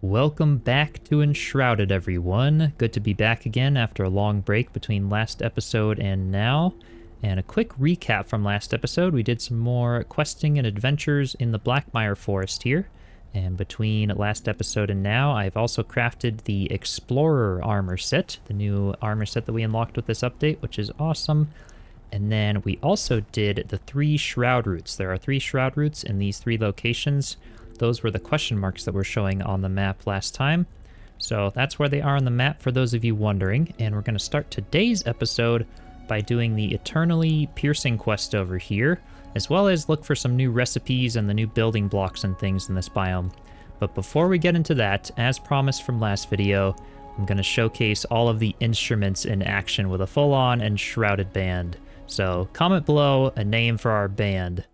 Welcome back to Enshrouded, everyone. Good to be back again after a long break between last episode and now. And a quick recap from last episode, we did some more questing and adventures in the Blackmire forest here. And between last episode and now, I've also crafted the Explorer armor set, the new armor set that we unlocked with this update, which is awesome. And then we also did the 3 shroud routes. There are 3 shroud routes in these 3 locations. Those were the question marks that were showing on the map last time. So that's where they are on the map for those of you wondering. And we're going to start today's episode by doing the eternally piercing quest over here, as well as look for some new recipes and the new building blocks and things in this biome. But before we get into that, as promised from last video, I'm going to showcase all of the instruments in action with a full-on Enshrouded band. So comment below a name for our band.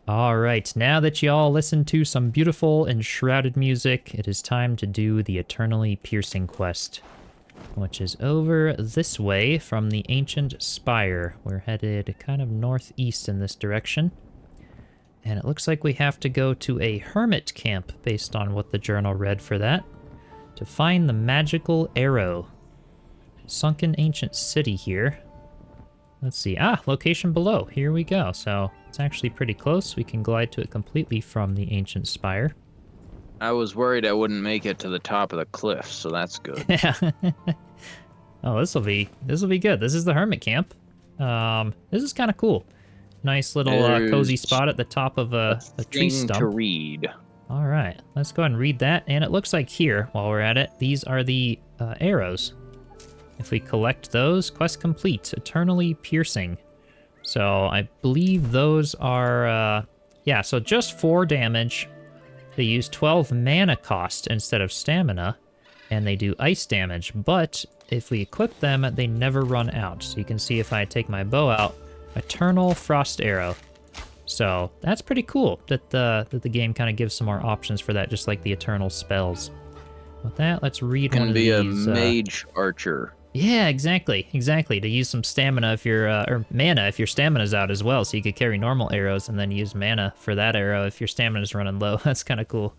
Alright, now that you all listened to some beautiful Enshrouded music, it is time to do the eternally piercing quest, which is over this way from the ancient spire. We're headed kind of northeast in this direction, and it looks like we have to go to a hermit camp based on what the journal read for that, to find the magical arrow. Sunken ancient city here. Let's see. Location below. Here we go. So it's actually pretty close. We can glide to it completely from the ancient spire. I was worried I wouldn't make it to the top of the cliff, so that's good. Yeah. Oh, this'll be good. This is the hermit camp. This is kind of cool. Nice little cozy spot at the top of a tree stump. To read. All right, let's go ahead and read that. And it looks like here, while we're at it, these are the arrows. If we collect those, quest complete, eternally piercing. So I believe those are, so just 4 damage. They use 12 mana cost instead of stamina, and they do ice damage. But if we equip them, they never run out. So you can see if I take my bow out, Eternal Frost Arrow. So that's pretty cool that the game kind of gives some more options for that, just like the Eternal spells. With that, let's read one of these. Can be a mage archer. Yeah, exactly. To use some stamina if you're, or mana if your stamina's out as well, so you could carry normal arrows and then use mana for that arrow if your stamina's running low. That's kind of cool.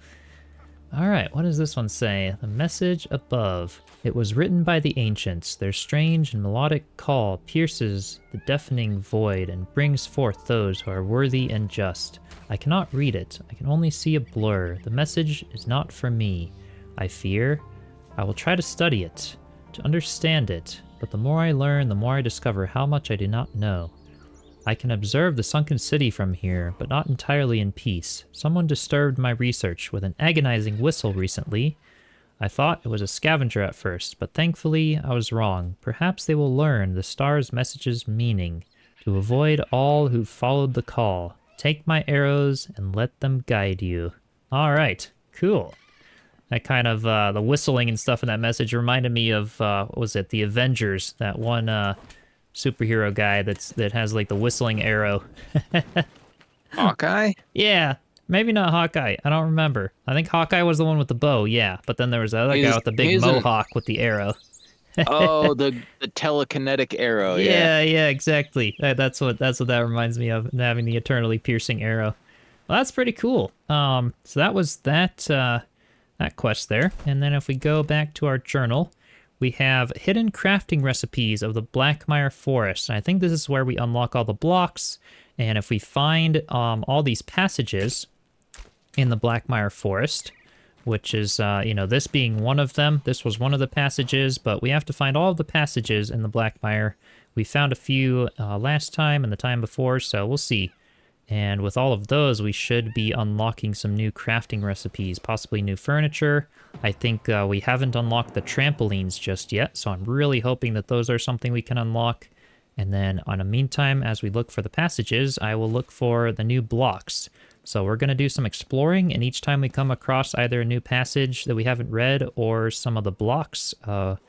All right, what does this one say? The message above. It was written by the ancients. Their strange and melodic call pierces the deafening void and brings forth those who are worthy and just. I cannot read it. I can only see a blur. The message is not for me. I fear. I will try to study it, to understand it, but the more I learn, the more I discover how much I do not know. I can observe the sunken city from here, but not entirely in peace. Someone disturbed my research with an agonizing whistle recently. I thought it was a scavenger at first, but thankfully I was wrong. Perhaps they will learn the star's message's meaning. To avoid all who followed the call, take my arrows and let them guide you. All right, cool. That kind of, the whistling and stuff in that message reminded me of, what was it, the Avengers, that one superhero guy that has, like, the whistling arrow. Hawkeye? Yeah, Maybe not Hawkeye. I don't remember. I think Hawkeye was the one with the bow, yeah. But then there was the other guy He's with the big he's an mohawk with the arrow. oh the telekinetic arrow, yeah. Yeah, yeah, exactly. That's what that reminds me of, having the eternally piercing arrow. Well, that's pretty cool. So that was that quest there. And then if we go back to our journal, we have hidden crafting recipes of the Blackmire forest. And I think this is where we unlock all the blocks. And if we find all these passages in the Blackmire forest, which is, this being one of them. This was one of the passages, but we have to find all of the passages in the Blackmire. We found a few last time and the time before, so we'll see. And with all of those, we should be unlocking some new crafting recipes, possibly new furniture. I think we haven't unlocked the trampolines just yet, so I'm really hoping that those are something we can unlock. And then, in the meantime, as we look for the passages, I will look for the new blocks. So we're going to do some exploring, and each time we come across either a new passage that we haven't read or some of the blocks to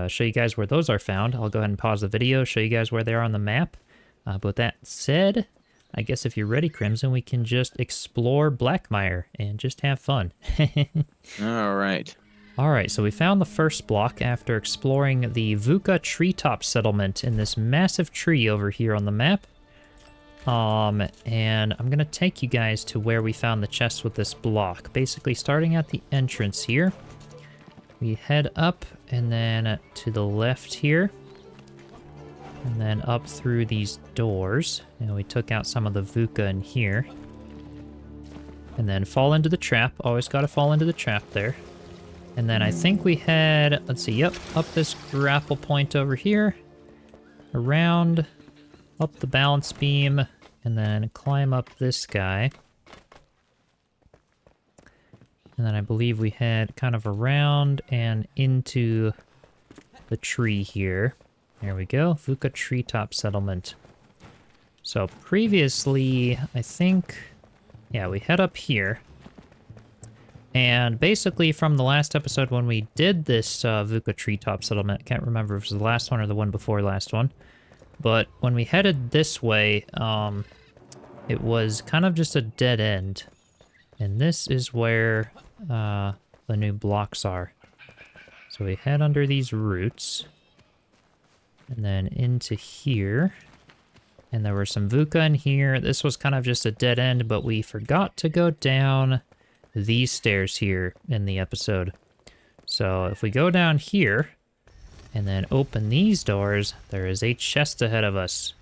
show you guys where those are found, I'll go ahead and pause the video, show you guys where they are on the map. But with that said, I guess if you're ready, Crimson, we can just explore Blackmire and just have fun. All right. All right, so we found the first block after exploring the Vuka treetop settlement in this massive tree over here on the map. And I'm gonna take you guys to where we found the chest with this block. Basically, starting at the entrance here, we head up and then to the left here, and then up through these doors. And we took out some of the Vuka in here, and then fall into the trap. Always gotta fall into the trap there. And then I think we head, let's see, yep, up this grapple point over here, around, up the balance beam, and then climb up this guy. And then I believe we head kind of around and into the tree here. There we go, Vuka Treetop Settlement. So previously, I think, yeah, we head up here. And basically from the last episode when we did this Vuka Treetop Settlement, I can't remember if it was the last one or the one before last one, but when we headed this way, it was kind of just a dead end. And this is where the new blocks are. So we head under these roots, and then into here. And there were some Vuka in here. This was kind of just a dead end, but we forgot to go down these stairs here in the episode. So if we go down here and then open these doors, there is a chest ahead of us.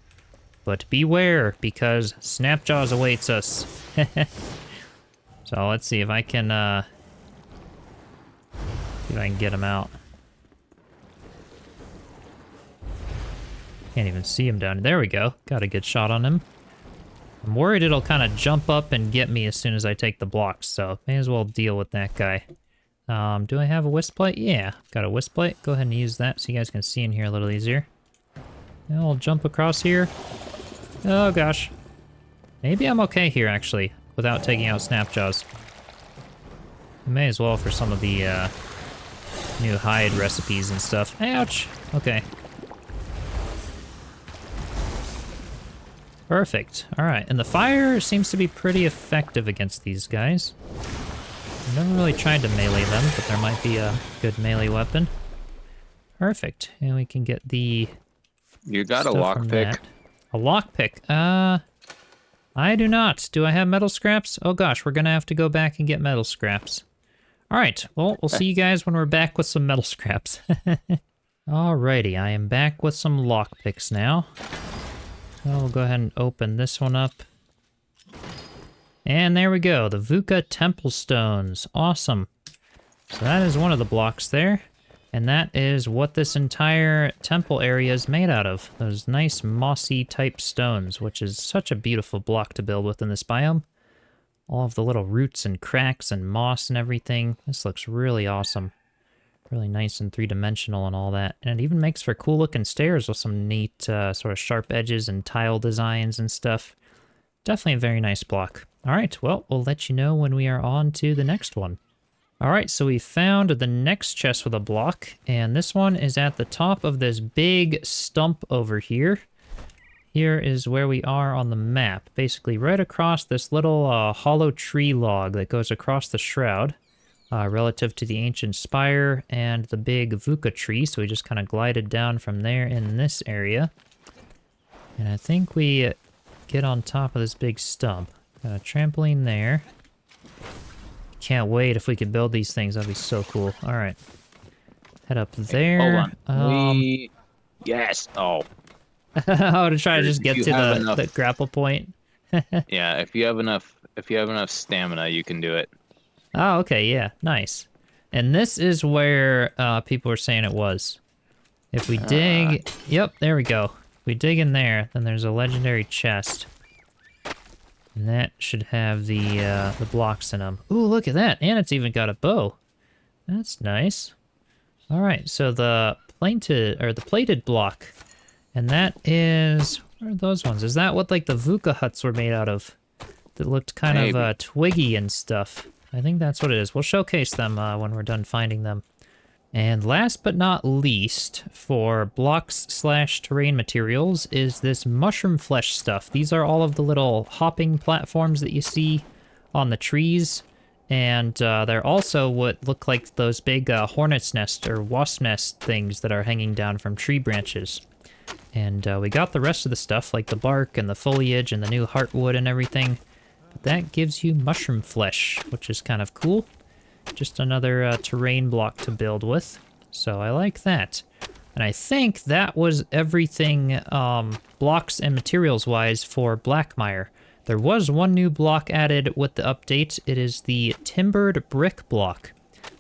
But beware, because Snapjaws awaits us. So let's see if I can get him out. Can't even see him down. There we go. Got a good shot on him. I'm worried it'll kind of jump up and get me as soon as I take the blocks, so may as well deal with that guy. Do I have a wisp plate? Yeah, got a wisp plate. Go ahead and use that so you guys can see in here a little easier. Now I'll jump across here. Oh gosh. Maybe I'm okay here, actually, without taking out Snapjaws. I may as well for some of the new hide recipes and stuff. Ouch! Okay. Perfect. Alright, and the fire seems to be pretty effective against these guys. I've never really tried to melee them, but there might be a good melee weapon. Perfect. And we can get the... You got a lockpick. A lockpick? I do not. Do I have metal scraps? Oh gosh, we're gonna have to go back and get metal scraps. Alright, well, we'll see you guys when we're back with some metal scraps. Alrighty, I am back with some lockpicks now. So we'll go ahead and open this one up. And there we go, the Vuka Temple Stones. Awesome. So that is one of the blocks there. And that is what this entire temple area is made out of. Those nice mossy type stones, which is such a beautiful block to build with in this biome. All of the little roots and cracks and moss and everything. This looks really awesome. Really nice and three-dimensional and all that. And it even makes for cool-looking stairs with some neat sort of sharp edges and tile designs and stuff. Definitely a very nice block. All right, well, we'll let you know when we are on to the next one. All right, so we found the next chest with a block, and this one is at the top of this big stump over here. here is where we are on the map. Basically, right across this little hollow tree log that goes across the shroud, relative to the ancient spire and the big Vuka tree. So we just kind of glided down from there in this area. And I think we get on top of this big stump. Got a trampoline there. Can't wait if we could build these things. That'd be so cool. All right. Head up there. Hold on. Yes. Oh. Oh, to try to just get to the grapple point. Yeah, if you have enough stamina, you can do it. Oh, okay, yeah, nice. And this is where people were saying it was. If we dig, yep, there we go. If we dig in there, then there's a legendary chest. And that should have the blocks in them. Ooh, look at that, and it's even got a bow. That's nice. All right, so the plated block. And that is, what are those ones? Is that what like the Vuka huts were made out of? That looked kind of twiggy and stuff. I think that's what it is. We'll showcase them when we're done finding them. And last but not least, for blocks/terrain materials, is this mushroom flesh stuff. These are all of the little hopping platforms that you see on the trees. And they're also what look like those big hornet's nest or wasp nest things that are hanging down from tree branches. And we got the rest of the stuff, like the bark and the foliage and the new heartwood and everything. But that gives you mushroom flesh, which is kind of cool. Just another terrain block to build with. So I like that. And I think that was everything blocks and materials-wise for Blackmire. There was one new block added with the update. It is the timbered brick block,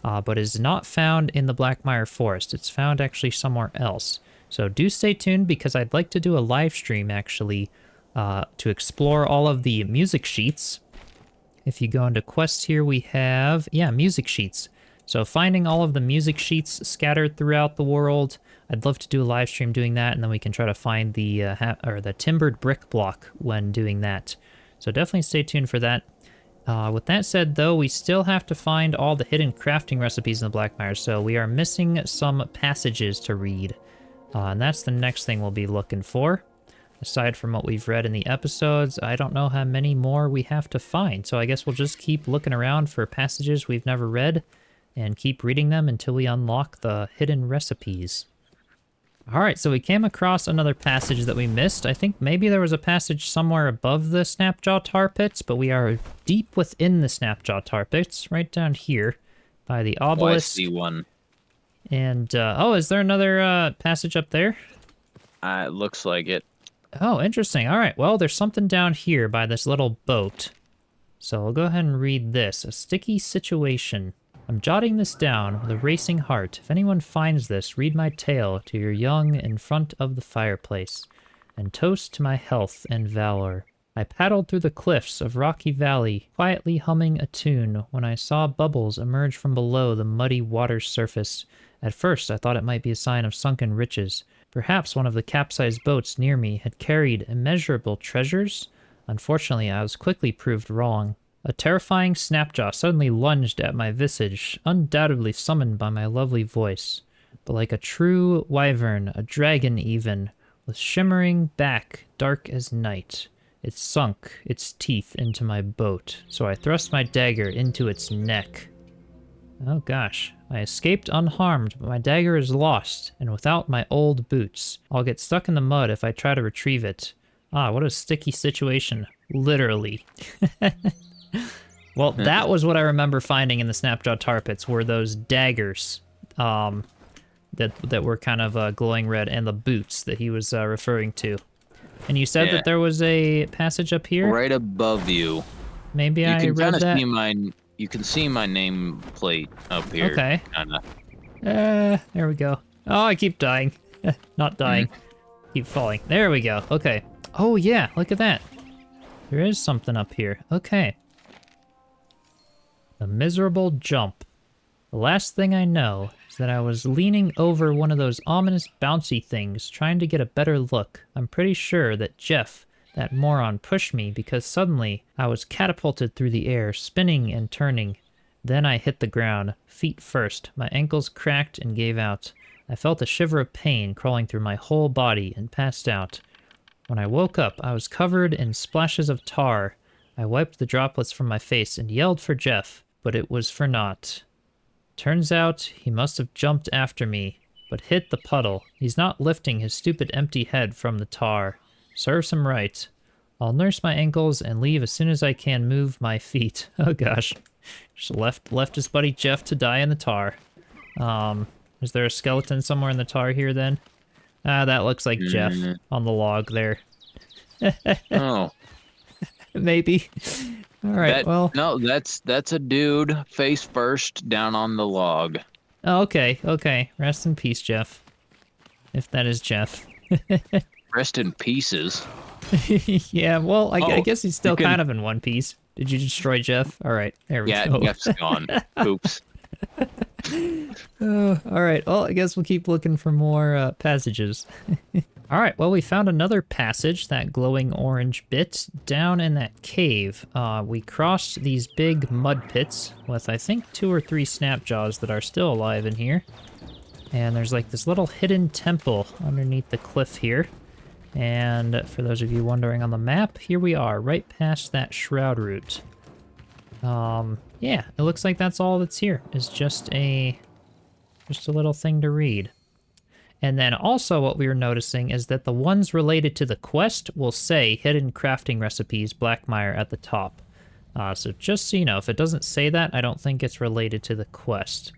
but is not found in the Blackmire forest. It's found actually somewhere else. So do stay tuned because I'd like to do a live stream actually to explore all of the music sheets. If you go into quests here, we have, music sheets. So finding all of the music sheets scattered throughout the world, I'd love to do a live stream doing that, and then we can try to find the the timbered brick block when doing that. So definitely stay tuned for that. With that said, though, we still have to find all the hidden crafting recipes in the Blackmire, so we are missing some passages to read. And that's the next thing we'll be looking for. Aside from what we've read in the episodes, I don't know how many more we have to find. So I guess we'll just keep looking around for passages we've never read and keep reading them until we unlock the hidden recipes. All right, so we came across another passage that we missed. I think maybe there was a passage somewhere above the Snapjaw tar pits, but we are deep within the Snapjaw tar pits, right down here by the obelisk. Oh, I see one. And, oh, is there another passage up there? It looks like it. Oh, interesting. All right, well, there's something down here by this little boat. So I'll go ahead and read this. A sticky situation. I'm jotting this down with a racing heart. If anyone finds this, read my tale to your young in front of the fireplace, and toast to my health and valor. I paddled through the cliffs of Rocky Valley, quietly humming a tune, when I saw bubbles emerge from below the muddy water's surface. At first, I thought it might be a sign of sunken riches. Perhaps one of the capsized boats near me had carried immeasurable treasures? Unfortunately, I was quickly proved wrong. A terrifying Snapjaw suddenly lunged at my visage, undoubtedly summoned by my lovely voice. But like a true wyvern, a dragon even, with shimmering back dark as night, it sunk its teeth into my boat, so I thrust my dagger into its neck. Oh gosh, I escaped unharmed, but my dagger is lost, and without my old boots, I'll get stuck in the mud if I try to retrieve it. Ah, what a sticky situation. Literally. Well, that was what I remember finding in the Snapjaw tar pits, were those daggers that were kind of glowing red, and the boots that he was referring to. And you said that there was a passage up here? Right above you. Maybe I read that? You can see my nameplate up here. Okay. Kinda. There we go. Oh, I keep dying. Not dying. Keep falling. There we go. Okay. Oh, yeah. Look at that. There is something up here. Okay. A miserable jump. The last thing I know is that I was leaning over one of those ominous bouncy things, trying to get a better look. I'm pretty sure that Jeff, that moron, pushed me because suddenly I was catapulted through the air, spinning and turning. Then I hit the ground, feet first. My ankles cracked and gave out. I felt a shiver of pain crawling through my whole body and passed out. When I woke up, I was covered in splashes of tar. I wiped the droplets from my face and yelled for Jeff, but it was for naught. Turns out he must have jumped after me, but hit the puddle. He's not lifting his stupid empty head from the tar. Serves him right. I'll nurse my ankles and leave as soon as I can move my feet. Oh gosh. Just left his buddy Jeff to die in the tar. Is there a skeleton somewhere in the tar here then? Ah, that looks like Jeff on the log there. Oh. Maybe. All right, well. No, that's a dude face first down on the log. Oh, okay. Rest in peace, Jeff. If that is Jeff. Rest in pieces. Yeah, well, I guess he's still kind of in one piece. Did you destroy Jeff? All right, there we go. Yeah, Jeff's gone. Oops. All right, well, I guess we'll keep looking for more passages. All right, well, we found another passage, that glowing orange bit, down in that cave. We crossed these big mud pits with, I think, 2 or 3 snapjaws that are still alive in here. And there's like this little hidden temple underneath the cliff here. And for those of you wondering on the map, here we are, right past that shroud root. Yeah, it looks like that's all that's here, is just a little thing to read. And then also what we were noticing is that the ones related to the quest will say hidden crafting recipes Blackmire at the top. So just so you know, if it doesn't say that, I don't think it's related to the quest.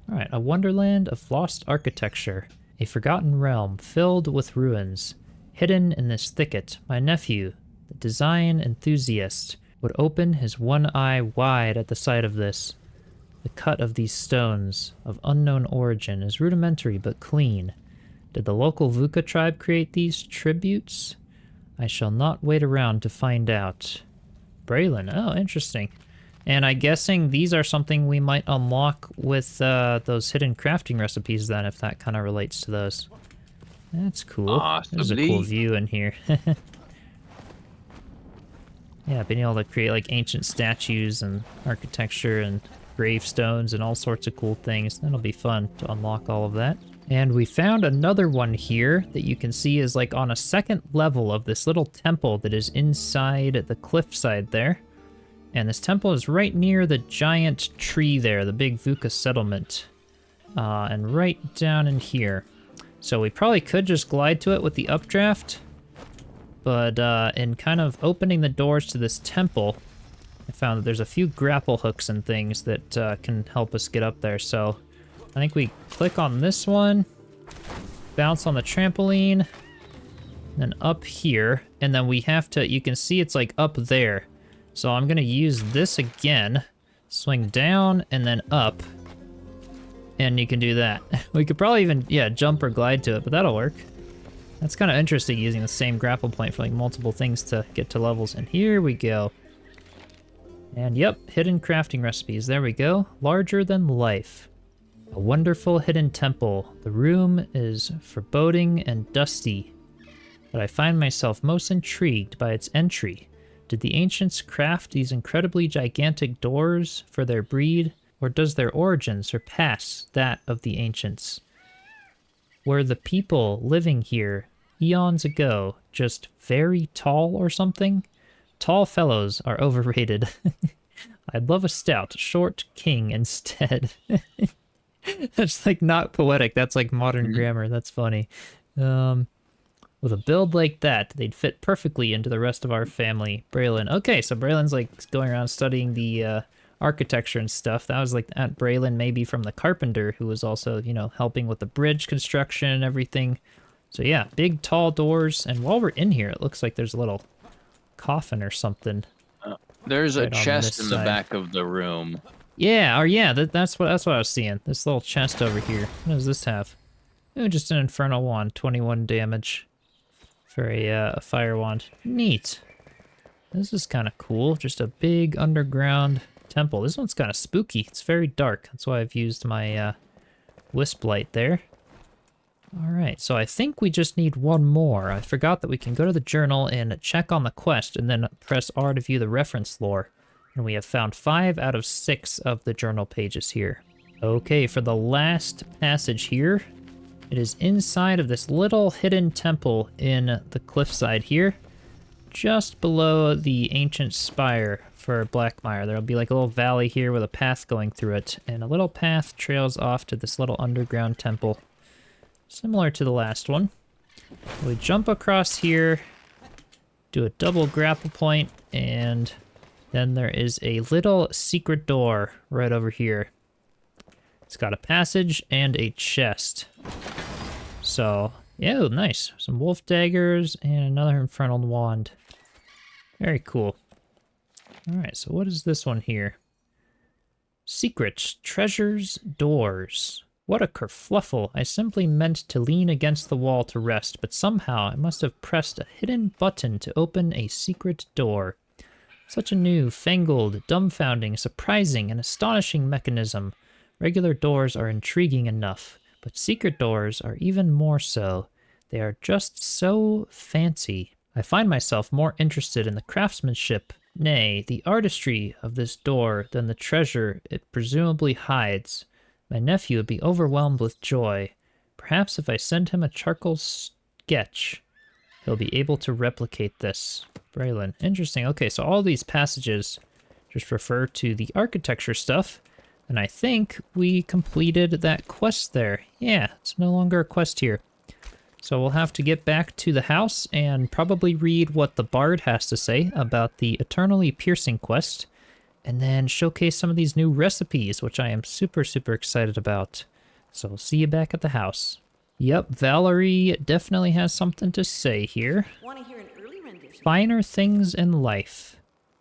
All right, a wonderland of lost architecture, a forgotten realm filled with ruins. Hidden in this thicket, my nephew, the design enthusiast, would open his one eye wide at the sight of this. The cut of these stones, of unknown origin, is rudimentary but clean. Did the local Vuka tribe create these tributes? I shall not wait around to find out. Braylon, oh, interesting. And I'm guessing these are something we might unlock with those hidden crafting recipes then, if that kind of relates to those. That's cool. There's a cool view in here. Yeah, being able to create like ancient statues and architecture and gravestones and all sorts of cool things. That'll be fun to unlock all of that. And we found another one here that you can see is like on a second level of this little temple that is inside the cliffside there. And this temple is right near the giant tree there, the big Vuka settlement. And right down in here. So we probably could just glide to it with the updraft. But in kind of opening the doors to this temple, I found that there's a few grapple hooks and things that can help us get up there. So I think we click on this one, bounce on the trampoline, then up here, and then we have to, you can see it's like up there. So I'm gonna use this again, swing down and then up, and you can do that. We could probably even, yeah, jump or glide to it, but that'll work. That's kind of interesting using the same grapple point for like multiple things to get to levels. And here we go. And yep, hidden crafting recipes. There we go. Larger than life. A wonderful hidden temple. The room is foreboding and dusty, but I find myself most intrigued by its entry. Did the ancients craft these incredibly gigantic doors for their breed, or does their origin surpass that of the ancients? Were the people living here eons ago just very tall or something? Tall fellows are overrated. I'd love a stout, short king instead. That's like not poetic. That's like modern grammar. That's funny. With a build like that, they'd fit perfectly into the rest of our family. Braylon. Okay, so Braylon's like going around studying the architecture and stuff. That was like Aunt Braylon, maybe from the carpenter, who was also, you know, helping with the bridge construction and everything. So yeah, big tall doors. And while we're in here, it looks like there's a little coffin or something. There's right a chest in the side. back of the room. Yeah, or yeah, that's what I was seeing. This little chest over here. What does this have? Oh, just an infernal wand, 21 damage for a fire wand. Neat. This is kind of cool. Just a big underground temple. This one's kind of spooky. It's very dark. That's why I've used my wisp light there. All right, so I think we just need one more. I forgot that we can go to the journal and check on the quest and then press R to view the reference lore. And we have found 5 out of 6 of the journal pages here. Okay, for the last passage here, It is inside of this little hidden temple in the cliffside here, just below the ancient spire for Blackmire. There'll be like a little valley here with a path going through it, and a little path trails off to this little underground temple, similar to the last one. We jump across here, do a double grapple point, and then there is a little secret door right over here. It's got a passage and a chest. So, yeah, nice. Some wolf daggers and another infernal wand. Very cool. Alright, so what is this one here? Secrets, treasures, doors. What a kerfluffle. I simply meant to lean against the wall to rest, but somehow I must have pressed a hidden button to open a secret door. Such a new, fangled, dumbfounding, surprising, and astonishing mechanism. Regular doors are intriguing enough, but secret doors are even more so. They are just so fancy. I find myself more interested in the craftsmanship, nay, the artistry of this door than the treasure it presumably hides. My nephew would be overwhelmed with joy. Perhaps if I send him a charcoal sketch, he'll be able to replicate this. Braylon, interesting. Okay, so all these passages just refer to the architecture stuff, and I think we completed that quest there. Yeah, it's no longer a quest here. So we'll have to get back to the house and probably read what the bard has to say about the eternally piercing quest, and then showcase some of these new recipes, which I am super, super excited about. So we'll see you back at the house. Yep, Valerie definitely has something to say here. Want to hear an early rendition? Finer things in life.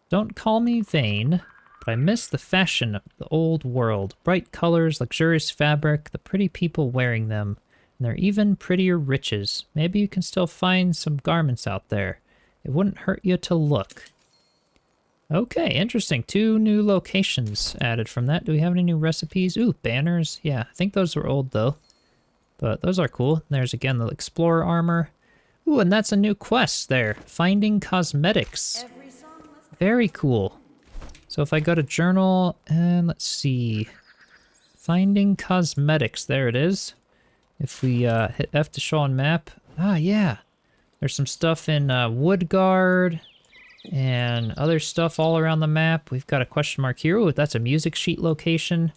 Don't call me vain, but I miss the fashion of the old world. Bright colors, luxurious fabric, the pretty people wearing them, and they're even prettier riches. Maybe you can still find some garments out there. It wouldn't hurt you to look. Okay, interesting. 2 new locations added from that. Do we have any new recipes? Ooh, banners. Yeah, I think those were old though. But those are cool. There's again the explorer armor. Ooh, and that's a new quest there. Finding cosmetics. Very cool. So if I go to journal and let's see. Finding cosmetics. There it is. If we hit F to show on map. Ah, yeah. There's some stuff in Woodguard and other stuff all around the map. We've got a question mark here. Ooh, that's a music sheet location.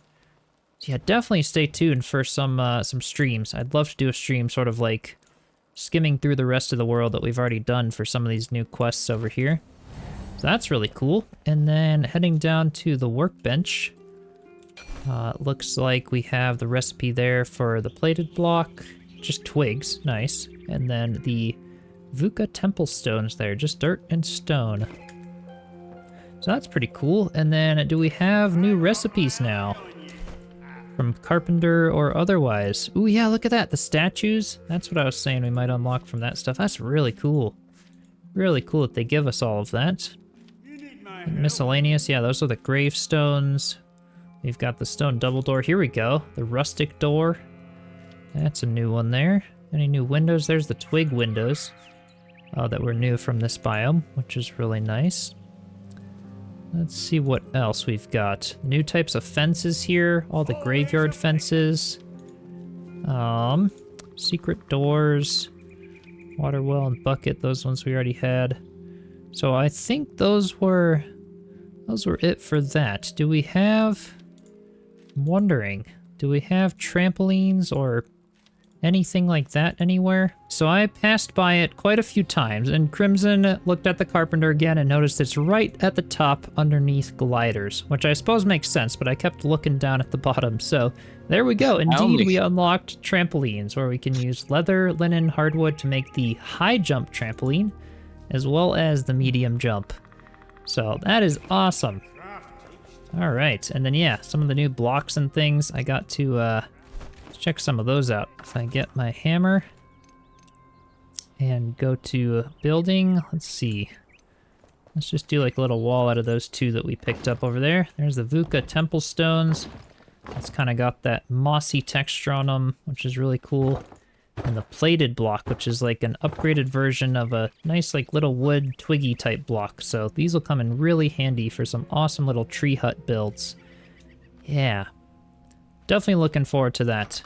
So yeah, definitely stay tuned for some streams. I'd love to do a stream sort of like skimming through the rest of the world that we've already done for some of these new quests over here. So that's really cool. And then heading down to the workbench. Looks like we have the recipe there for the plated block. Just twigs, nice. And then the Vuka temple stones there, just dirt and stone. So that's pretty cool. And then do we have new recipes now? From carpenter or otherwise. Ooh, yeah, look at that, the statues. That's what I was saying we might unlock from that stuff. That's really cool. Really cool that they give us all of that. Miscellaneous, yeah, those are the gravestones. We've got the stone double door. Here we go, the rustic door. That's a new one there. Any new windows? There's the twig windows that were new from this biome, which is really nice. Let's see what else we've got. New types of fences here, all the graveyard fences. Secret doors, water well and bucket, those ones we already had. So I think those were it for that. Do we have, I'm wondering, do we have trampolines or anything like that anywhere? So I passed by it quite a few times, and Crimson looked at the carpenter again and noticed it's right at the top underneath gliders, which I suppose makes sense, but I kept looking down at the bottom. So there we go. Indeed, we unlocked trampolines where we can use leather, linen, hardwood to make the high jump trampoline, as well as the medium jump. So that is awesome. All right, and then yeah, some of the new blocks and things, I got to check some of those out. If I get my hammer and go to building, let's see. Let's just do like a little wall out of those 2 that we picked up over there. There's the Vuka temple stones. It's kind of got that mossy texture on them, which is really cool. And the plated block, which is like an upgraded version of a nice like little wood twiggy type block. So these will come in really handy for some awesome little tree hut builds. Yeah. Definitely looking forward to that.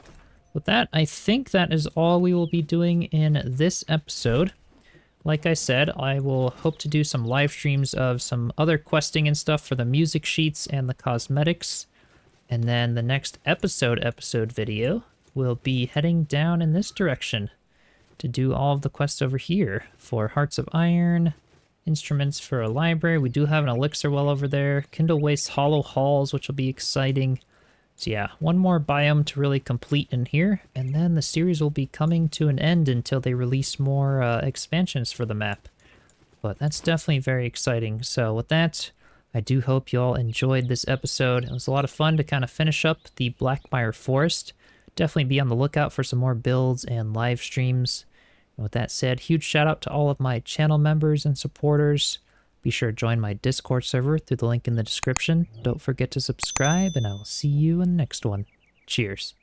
with that, I think that is all we will be doing in this episode. Like I said, I will hope to do some live streams of some other questing and stuff for the music sheets and the cosmetics. And then the next episode video will be heading down in this direction to do all of the quests over here for Hearts of Iron, instruments for a library. We do have an elixir well over there, Kindle Waste Hollow Halls, which will be exciting. So yeah, one more biome to really complete in here, and then the series will be coming to an end until they release more expansions for the map. But that's definitely very exciting. So with that, I do hope you all enjoyed this episode. It was a lot of fun to kind of finish up the Blackmire Forest. Definitely be on the lookout for some more builds and live streams. And with that said, huge shout out to all of my channel members and supporters. Be sure to join my Discord server through the link in the description. Don't forget to subscribe, and I will see you in the next one. Cheers.